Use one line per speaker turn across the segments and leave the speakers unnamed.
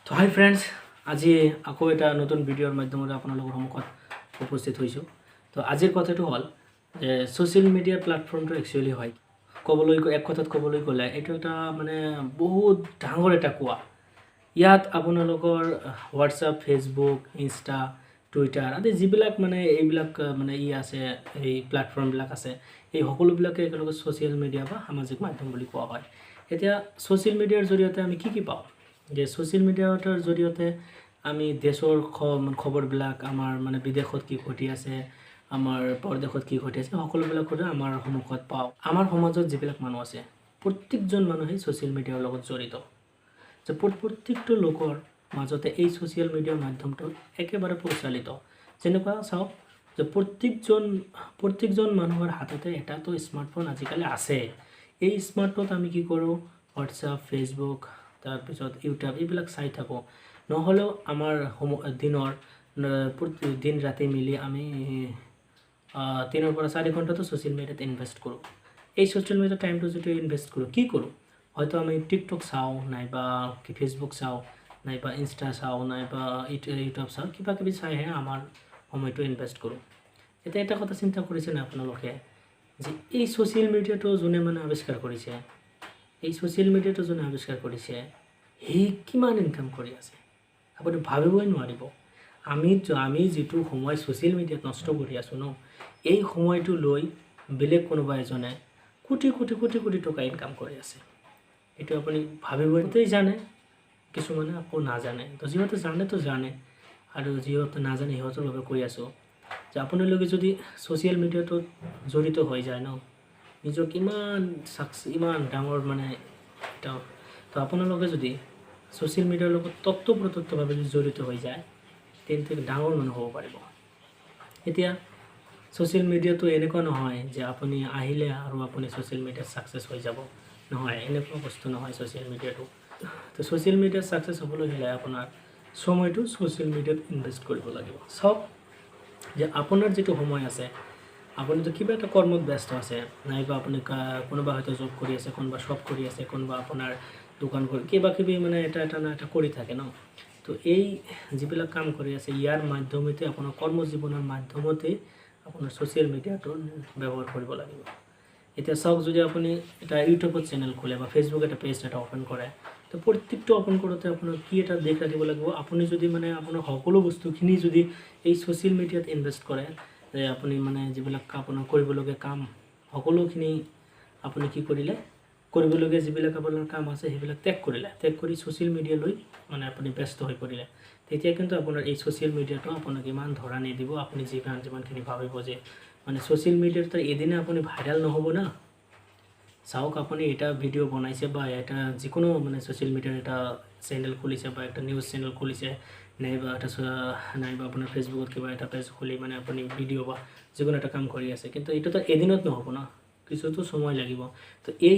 তো হাই ফ্ৰেণ্ডছ, আজি আকৌ এটা নতুন ভিডিঅ'ৰ মাধ্যমেৰে আপোনালোকৰ সন্মুখত উপস্থিত হৈছোঁ। তো আজিৰ কথাটো হ'ল যে ছ'চিয়েল মিডিয়া প্লেটফৰ্মটো একচুৱেলি হয় এক কথাত ক'বলৈ গ'লে এইটো এটা মানে বহুত ডাঙৰ এটা কোৱা। ইয়াত আপোনালোকৰ হোৱাটছআপ, ফেচবুক, ইনষ্টা, টুইটাৰ আদি যিবিলাক মানে এইবিলাক মানে আছে, এই প্লেটফৰ্মবিলাক আছে, এই সকলোবিলাকে একেলগে ছ'চিয়েল মিডিয়া বা সামাজিক মাধ্যম বুলি কোৱা হয়। এতিয়া ছ'চিয়েল মিডিয়াৰ জৰিয়তে আমি কি পাওঁ? যে ছ'চিয়েল মিডিয়াৰ জৰিয়তে আমি দেশৰ খবৰবিলাক, আমাৰ মানে বিদেশত কি ঘটি আছে, আমাৰ পৰদেশত কি ঘটি আছে, সকলোবিলাক আমাৰ সন্মুখত পাওঁ। আমাৰ সমাজত যিবিলাক মানুহ আছে, প্ৰত্যেকজন মানুহেই ছ'চিয়েল মিডিয়াৰ লগত জড়িত। যে প্ৰত্যেকটো লোকৰ মাজতে এই ছ'চিয়েল মিডিয়াৰ মাধ্যমটো একেবাৰে প্ৰচলিত। যেনেকুৱা চাওক যে প্ৰত্যেকজন মানুহৰ হাততে এটাতো স্মাৰ্টফোন আজিকালি আছে। এই স্মাৰ্টফোনত আমি কি কৰোঁ? হোৱাটছআপ, ফেচবুক, তাৰপিছত ইউটিউব এইবিলাক চাই থাকোঁ। নহ'লেও আমাৰ দিন ৰাতি মিলি আমি 3 পৰা 4 ঘণ্টাটো ছ'চিয়েল মিডিয়াত ইনভেষ্ট কৰোঁ। এই ছ'চিয়েল মিডিয়াৰ টাইমটো যিটো ইনভেষ্ট কৰোঁ, কি কৰোঁ? হয়তো আমি টিকটক চাওঁ, নাইবা ফেচবুক চাওঁ, নাইবা ইনষ্টা চাওঁ, নাইবা ইউটিউব চাওঁ, কিবা কিবি চাইহে আমাৰ সময়টো ইনভেষ্ট কৰোঁ। এতিয়া এটা কথা চিন্তা কৰিছেনে আপোনালোকে যে এই ছ'চিয়েল মিডিয়াটো যোনে মানে আৱিষ্কাৰ কৰিছে, সি কিমান ইনকাম কৰি আছে আপুনি ভাবিবই নোৱাৰিব। আমি যিটো সময় ছ'চিয়েল মিডিয়াত নষ্ট কৰি আছোঁ ন, এই সময়টো লৈ বেলেগ কোনোবা এজনে কোটি টকা ইনকাম কৰি আছে। এইটো আপুনি ভাবিবই জানে, কিছুমানে আকৌ নাজানে। তো যিহেতু জানে আৰু যিহেতু নাজানে সিহঁতৰ বাবে কৈ আছোঁ যে আপোনালোকে যদি ছ'চিয়েল মিডিয়াটোত জড়িত হৈ যায় ন, নিজক ইমান ডাঙৰ মানে এটা, তো আপোনালোকে যদি ছ'চিয়েল মিডিয়াৰ লগত তত্ত্বপ্ৰত্যক্ষভাৱে জড়িত হৈ যায়, তেন্তে ডাঙৰ মানুহ হ'ব পাৰিব। এতিয়া ছ'চিয়েল মিডিয়াটো এনেকুৱা নহয় যে আপুনি আহিলে আৰু আপুনি ছ'চিয়েল মিডিয়াত ছাকচেছ হৈ যাব। নহয়, এনেকুৱা বস্তু নহয় ছ'চিয়েল মিডিয়াটো। তো ছ'চিয়েল মিডিয়াত ছাকচেছ হ'বলৈ হ'লে আপোনাৰ সময়টো ছ'চিয়েল মিডিয়াত ইনভেষ্ট কৰিব লাগিব। চাওক যে আপোনাৰ যিটো সময় আছে, আপুনিতো কিবা এটা কৰ্মত ব্যস্ত আছে, নাইবা আপুনি কোনোবা হয়তো জব কৰি আছে, কোনোবা শ্বপ কৰি আছে, কোনোবা আপোনাৰ দোকান কৰি কিবা কিবি মানে এটা কৰি থাকে ন। তো এই যিবিলাক কাম কৰি আছে, ইয়াৰ মাধ্যমতে আপোনাৰ কৰ্মজীৱনৰ মাধ্যমতে আপোনাৰ ছ'চিয়েল মিডিয়াটো ব্যৱহাৰ কৰিব লাগিব। এতিয়া চাওক, যদি আপুনি এটা ইউটিউবত চেনেল খোলে বা ফেচবুক এটা পেজ এটা অ'পেন কৰে, তো প্ৰত্যেকটো অ'পেন কৰোঁতে আপোনাৰ কি এটা দিশ ৰাখিব লাগিব? আপুনি যদি মানে আপোনাৰ সকলো বস্তুখিনি যদি এই ছ'চিয়েল মিডিয়াত ইনভেষ্ট কৰে, যে আপুনি মানে যিবিলাক আপোনাৰ কৰিবলগীয়া কাম সকলোখিনি আপুনি কি কৰিলে, কৰিবলগীয়া যিবিলাক আপোনাৰ কাম আছে সেইবিলাক ত্যাগ কৰি ছ'চিয়েল মিডিয়ালৈ মানে আপুনি ব্যস্ত হৈ পৰিলে, তেতিয়া কিন্তু আপোনাৰ এই ছ'চিয়েল মিডিয়াটো আপোনাক ইমান ধৰা নিদিব। আপুনি যিমানখিনি ভাবিব যে মানে ছ'চিয়েল মিডিয়াত এদিনে আপুনি ভাইৰেল নহ'ব না। চাওক, আপুনি এটা ভিডিঅ' বনাইছে বা এটা যিকোনো মানে ছ'চিয়েল মিডিয়াৰ এটা চেনেল খুলিছে বা একটা নিউজ চেনেল খুলিছে, নাইবা আপোনাৰ ফেচবুকত কিবা এটা পেজ খুলি মানে আপুনি ভিডিঅ' বা যিকোনো এটা কাম কৰি আছে, কিন্তু এইটোতো এদিনত নহ'ব না, কিছুতো সময় লাগিব। তো এই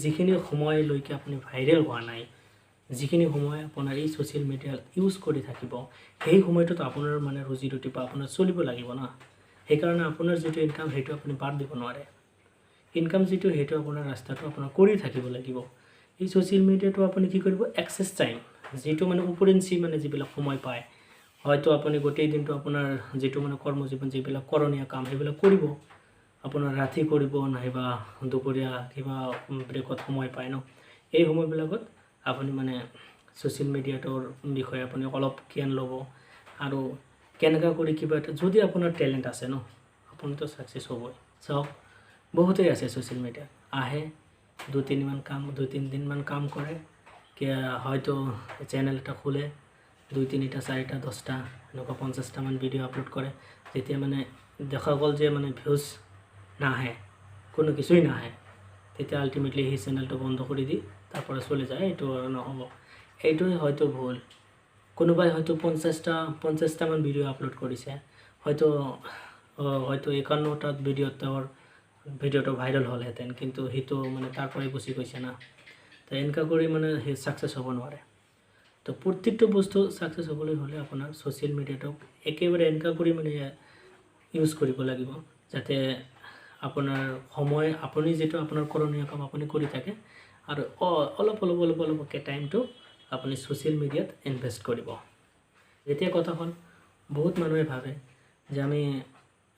যিখিনি সময়লৈকে আপুনি ভাইৰেল হোৱা নাই, যিখিনি সময় আপোনাৰ এই ছ'চিয়েল মিডিয়া ইউজ কৰি থাকিব, সেই সময়টোত আপোনাৰ মানে ৰুজি ৰুটি বা আপোনাৰ চলিব লাগিব না। সেইকাৰণে আপোনাৰ যিটো ইনকাম সেইটো আপুনি বাদ দিব নোৱাৰে। ইনকাম যিটো সেইটো আপোনাৰ ৰাস্তাটো আপোনাৰ কৰি থাকিব লাগিব। এই ছ'চিয়েল মিডিয়াটো আপুনি কি কৰিব? এক্সেছ টাইম, যিটো মানে উপৰিঞ্চি মানে যিবিলাক সময় পায়, হয়তো আপুনি গোটেই দিনটো আপোনাৰ যিটো মানে কৰ্মজীৱন, যিবিলাক কৰণীয় কাম সেইবিলাক কৰিব, আপোনাৰ ৰাতি কৰিব, নাইবা দুপৰীয়া কিবা ব্ৰেকত সময় পায় ন, এই সময়বিলাকত আপুনি মানে ছ'চিয়েল মিডিয়াটোৰ বিষয়ে আপুনি অলপ জ্ঞান ল'ব। আৰু কেনেকুৱা কৰি কিবা এটা, যদি আপোনাৰ টেলেণ্ট আছে ন, আপুনিতো ছাকচেছ হ'বই। চাওক, বহুতেই আছে ছ'চিয়েল মিডিয়াত, আহে 2-3 দিনমান কাম কৰে, হয়তো চেনেল এটা খোলে, 2, 3, 4, 10 এনেকুৱা 50টামান ভিডিঅ' আপলোড কৰে। যেতিয়া মানে দেখা গ'ল যে মানে ভিউজ নাহে, কোনো কিছুই নাহে, তেতিয়া আল্টিমেটলি সেই চেনেলটো বন্ধ কৰি দি তাৰ পৰা চলি যায়। এইটো আৰু নহ'ব, এইটোৱে হয়তো ভুল। কোনোবাই হয়তো 50টামান ভিডিঅ' আপলোড কৰিছে, হয়তো 51টাত তেওঁৰ ভিডিঅ'টো ভাইৰেল হ'লহেঁতেন, কিন্তু সেইটো মানে তাৰ পৰাই গুচি গৈছে না। তো এনেকুৱা কৰি মানে সেই ছাকচেছ হ'ব নোৱাৰে। তো প্ৰত্যেকটো বস্তু ছাকচেছ হ'বলৈ হ'লে আপোনাৰ ছ'চিয়েল মিডিয়াটোক একেবাৰে এনেকুৱা কৰি মানে ইউজ কৰিব লাগিব, যাতে আপোনাৰ সময়, আপুনি যিটো আপোনাৰ কৰণীয় কাম আপুনি কৰি থাকে, আৰু অলপকৈ টাইমটো আপুনি ছ'চিয়েল মিডিয়াত ইনভেষ্ট কৰিব। এতিয়া কথা হ'ল বহুত মানুহে ভাবে যে আমি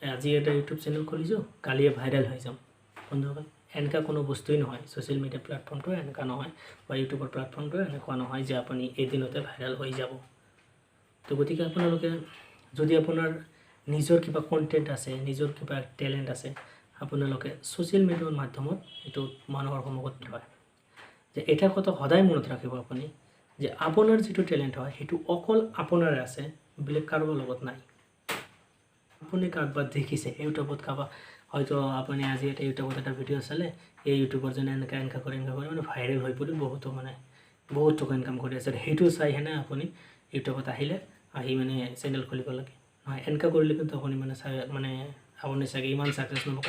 আজি এটা ইউটিউব চেনেল খুলিছোঁ, কালিয়ে ভাইৰেল হৈ যাম। বন্ধুসকল, এনেকুৱা কোনো বস্তুৱেই নহয়। ছ'চিয়েল মিডিয়া প্লেটফৰ্মটো এনেকুৱা নহয়, বা ইউটিউবৰ প্লেটফৰ্মটো এনেকুৱা নহয় যে আপুনি এদিনতে ভাইৰেল হৈ যাব। তো গতিকে আপোনালোকে যদি আপোনাৰ নিজৰ কিবা কণ্টেণ্ট আছে, নিজৰ কিবা টেলেণ্ট আছে, আপোনালোকে ছ'চিয়েল মিডিয়াৰ মাধ্যমত এইটো মানুহৰ সন্মুখত হয়। যে এটা কথা সদায় মনত ৰাখিব আপুনি, যে আপোনাৰ যিটো টেলেণ্ট হয় সেইটো অকল আপোনাৰে আছে, বেলেগ কাৰোবাৰ লগত নাই। আপুনি কাৰোবাক দেখিছে ইউটিউবত, কাৰোবাক হয়তো আপুনি আজি এটা ইউটিউবত এটা ভিডিঅ' চালে, এই ইউটিউবাৰজনে এনেকুৱা কৰি মানে ভাইৰেল হৈ পৰি বহুত টকা ইনকাম কৰি আছে। সেইটো চাই হেনে আপুনি ইউটিউবত আহি মানে চেনেল খুলিব লাগে। নহয়, এনেকুৱা কৰিলে কিন্তু আপুনি আপুনি চাগে ইমান ছাকচেছ নহ'ব,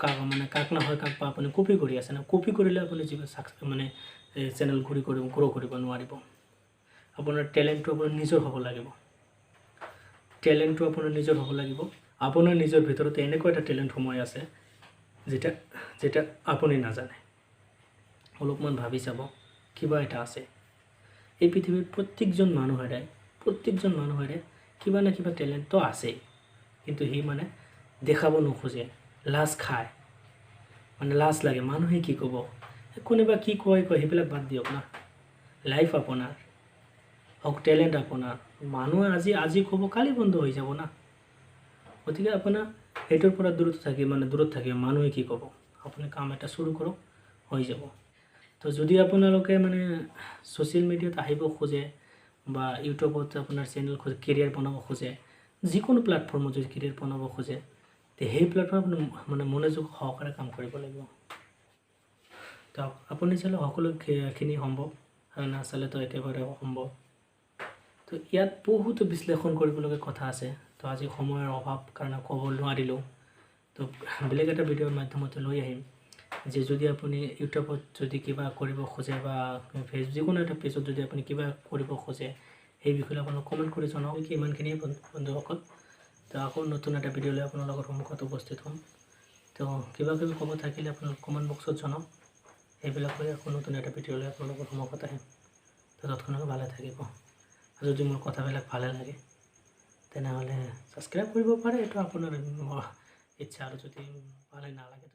কাৰণ কাক নহয় কাক বা আপুনি কপি কৰি আছে না। কপি কৰিলে আপুনি যিবোৰ চেনেল গ্ৰ' কৰিব নোৱাৰিব। আপোনাৰ টেলেণ্টটো আপোনাৰ নিজৰ হ'ব লাগিব। আপোনাৰ নিজৰ ভিতৰতে এনেকুৱা এটা টেলেণ্ট সোমাই আছে যেটা আপুনি নাজানে। অলপমান ভাবি চাব, কিবা এটা আছে। এই পৃথিৱীৰ প্ৰত্যেকজন মানুহৰে কিবা না কিবা টেলেণ্টটো আছেই, কিন্তু সি দেখাব নোখোজে, লাজ খায়, লাজ লাগে। মানুহে কি ক'ব, কোনোবা কি কয় সেইবিলাক বাদ দিয়ক না। লাইফ আপোনাৰ হওক, টেলেণ্ট আপোনাৰ, মানুহে আজি ক'ব, কালি বন্ধ হৈ যাব না। গতিকে আপোনাৰ সেইটোৰ পৰা দূৰত থাকিব, মানুহে কি ক'ব, আপুনি কাম এটা শুৰু কৰক, হৈ যাব। তো যদি আপোনালোকে ছ'চিয়েল মিডিয়াত আহিব খোজে, বা ইউটিউবত আপোনাৰ চেনেল কেৰিয়াৰ বনাব খোজে, যিকোনো প্লেটফৰ্মত যদি কেৰিয়াৰ বনাব খোজে, তে সেই প্লেটফৰ্মত মনোযোগ সহকাৰে কাম কৰিব লাগিব। তো আপুনি চালে সকলোখিনি সম্ভৱ, আৰু নাচালেতো একেবাৰে অসম্ভৱ। তো ইয়াত বহুতো বিশ্লেষণ কৰিবলগীয়া কথা আছে। তো আজি সময়ৰ অভাৱ কাৰণে ক'ব নোৱাৰিলোঁ। তো বেলেগ এটা ভিডিঅ'ৰ মাধ্যমতে লৈ আহিম, যে যদি আপুনি ইউটিউবত যদি কিবা কৰিব খোজে, বা যিকোনো এটা পেজত যদি আপুনি কিবা কৰিব খোজে, সেই বিষয়ে আপোনাক কমেণ্ট কৰি জনাওক। ইমানখিনিয়ে বন্ধুসকল। তো আকৌ নতুন এটা ভিডিঅ' লৈ আপোনালোকৰ সন্মুখত উপস্থিত হ'ম। তো কিবা ক'ব থাকিলে আপোনালোক কমেণ্ট বক্সত জনাওক। সেইবিলাক লৈ আকৌ নতুন এটা ভিডিঅ' লৈ আপোনালোকৰ সন্মুখত আহিম। তো তৎক্ষণাৎ ভালে থাকিব। আৰু যদি মোৰ কথাবিলাক ভালে লাগে, তেনেহ'লে ছাবস্ক্ৰাইব কৰিব পাৰে, এইটো আপোনাৰ ইচ্ছা। আৰু যদি ভালে নালাগে